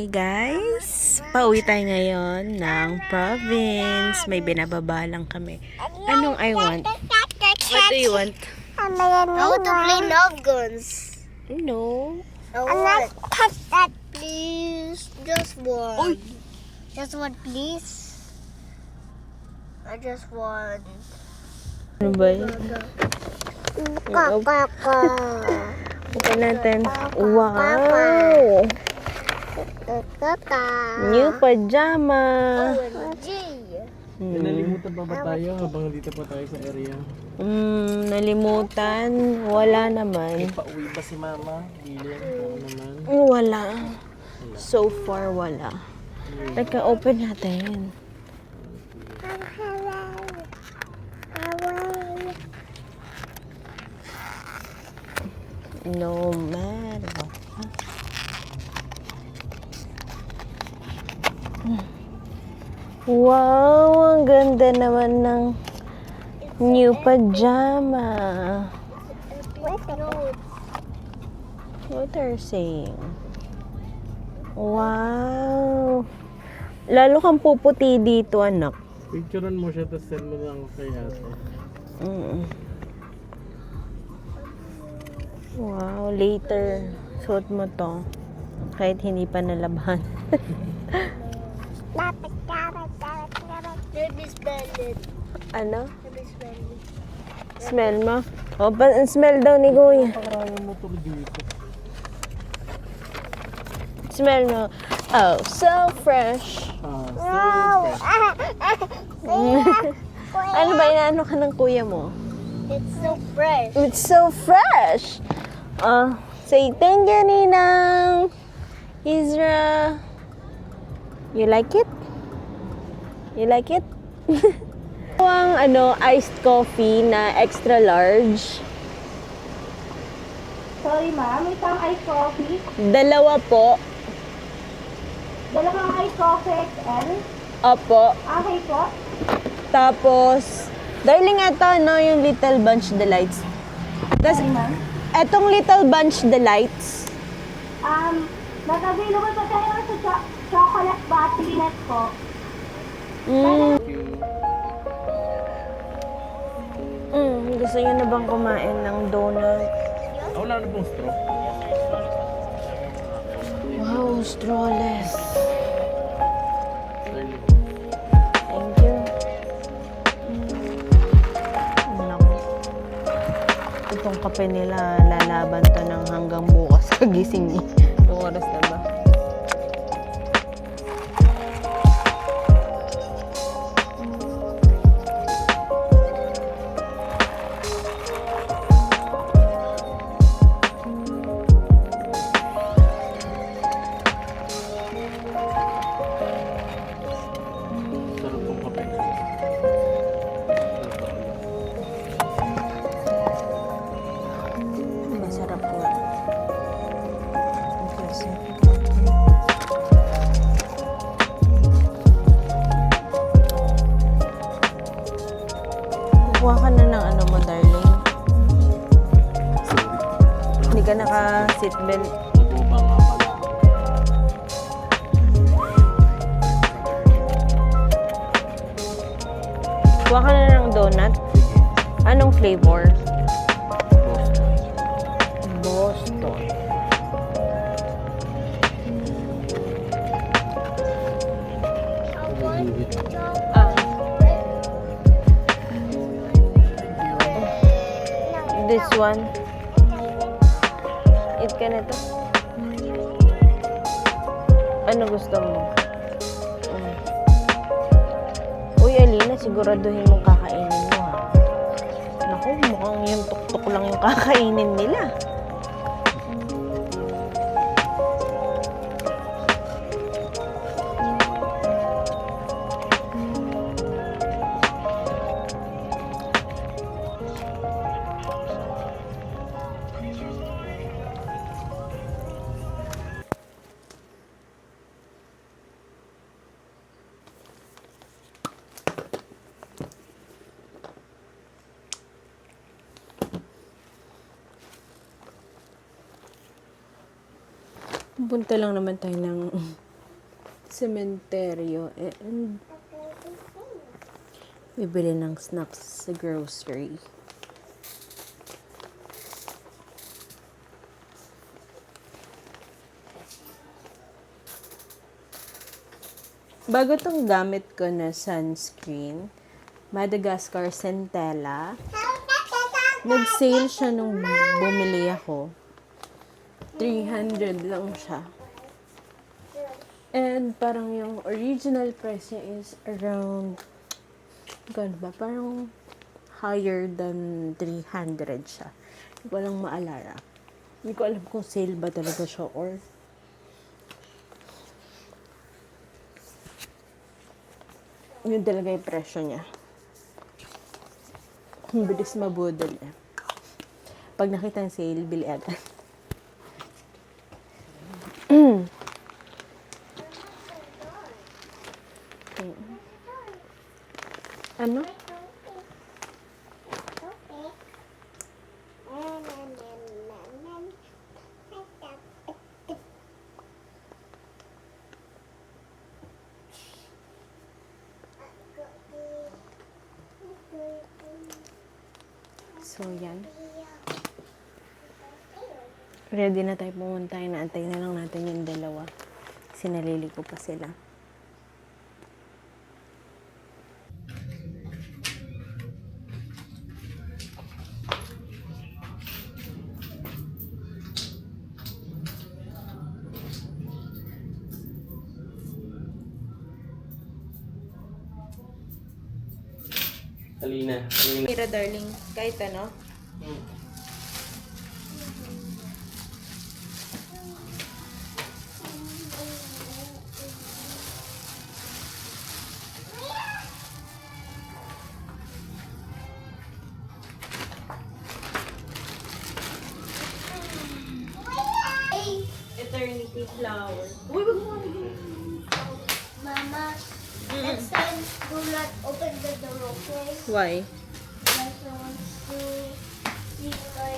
Hi guys! Pauwi tayo ngayon ng province. May binababa lang kami. Anong I want? What do you want? I want to play Nerf guns. No. I want touch that, please. Just one. Uy! Just one, please. I just want. Ano ba yun? Open natin. Wow! New pajama! OMG. Nalimutan pa ba tayo habang dito pa tayo sa area? Nalimutan. Wala naman. Pauwi ba si mama? Billion? Oo naman. Wala. So far, wala. Teka, open natin. No matter what. Wow, ang ganda naman ng new pajama. What are you saying? Wow. Lalo kang puputi dito, anak. Picturean mo siya tapos send mo lang kay ate. Wow, later suot mo to kahit hindi pa nalaban. Let me smell it. Ano? Let me smell it. Smell mo? O, smell daw ni Kuya. Pakarami mo to dito. Smell mo. Oh, so fresh. Ano ba, inaano ka ng kuya mo? It's so fresh. It's so fresh. Say thank you, Ninang. Isra. You like it? You like it? Ang iced coffee na extra large. Sorry ma'am, may pang iced coffee. Dalawa po. Dalawang iced coffee XL. Opo. Okay po. Tapos, darling, ito, yung Little Bunch Delights. Tapos, Sorry ma'am. etong Little Bunch Delights. Nag-available po tayo sa chocolate battery net po. Gusto niyo na bang kumain ng donut? Wala na pong straw. Wow, strawless. Early. Thank you. Naku. Itong kape nila, lalaban to ng hanggang bukas kagising niya. Yung oras na ba? Sarap pong kape. Masarap po. Kasi, kukuha ka na ng ano mo, darling. Hindi ka naka-seatbelt. Nag-upa nga pala. Kuha ka na ng donut. Anong flavor? Boston. Ah, this one. Eat ka na to. Ano gusto mo? Uy, Alina, siguraduhin mong kakainin mo, ha? Naku, mukhang yung tuktok lang yung kakainin nila. Punta lang naman tayo ng sementeryo and bibili ng snacks sa grocery. Bago tong gamit ko na sunscreen, Madagascar Centella. Nag-sale siya nung bumili ako. 300 lang siya. And parang yung original price niya is around, gano'n ba? Parang higher than 300 siya. Hindi ko lang maalala. Hindi ko alam kung sale ba talaga siya or yun talaga yung presyo niya. Ang bilis mabudol eh. Pag nakita ng sale, bili agad. Ano? So, yan. Ready na tayo pumunta. Inaantay na lang natin yung dalawa. Kasi naliligo pa sila. Halina. Halina. Mira, darling. Kahit ano. Eternity flower. Uy, wag mo Mama, next time do not open the door, okay? Why? Like I want to see my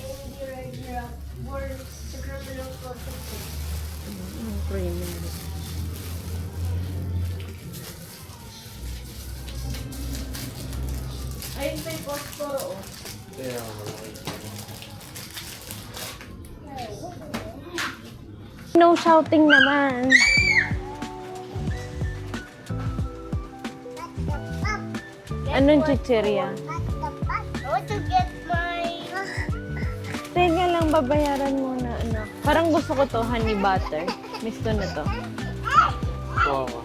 dear words to grab the local thing. Creamy. Ayun pa yung posporo, oh. Kaya malaki. No shouting naman. Anong chichirya? I want to get my... Teka lang, babayaran muna. Ano. Parang gusto ko to, honey butter. Misto na to. Oo.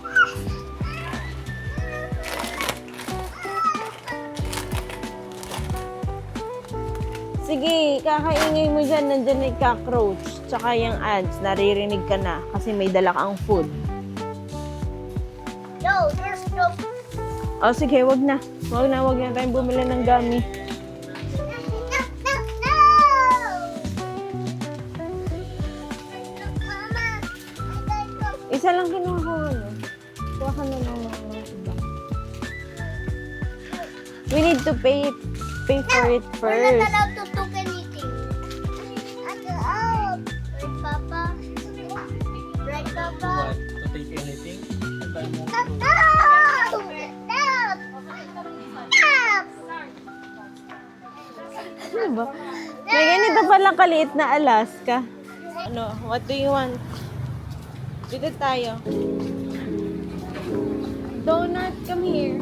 Sige, kakaingay mo dyan. Nandyan yung cockroach. Tsaka yung ants. Naririnig ka na. Kasi may dala kang food. No, there's no... O sige, wag na. Wag na tayong bumili ng gummy. No! Mama, I gotta go. Isa lang kinuha ko. Ano. Kuha ka na lang ng iba. We need to pay for it We're not first. allowed to took anything. Right, Papa? Right, Papa? What? To take anything? No! No! Stop! Ano ba? May ganito palang kaliit na Alaska. Ano? What do you want? Dito tayo. Donut, come here.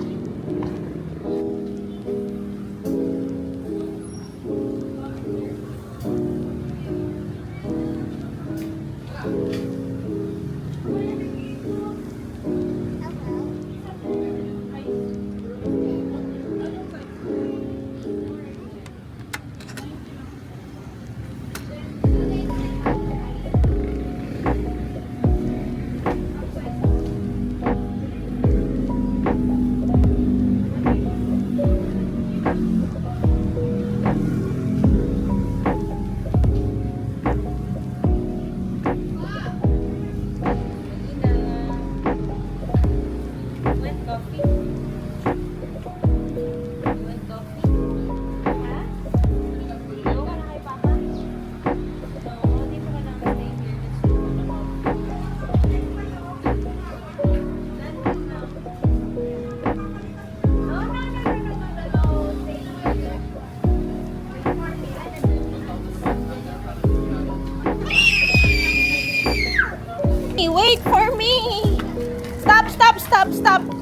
Wait for me! Stop, stop, stop, stop!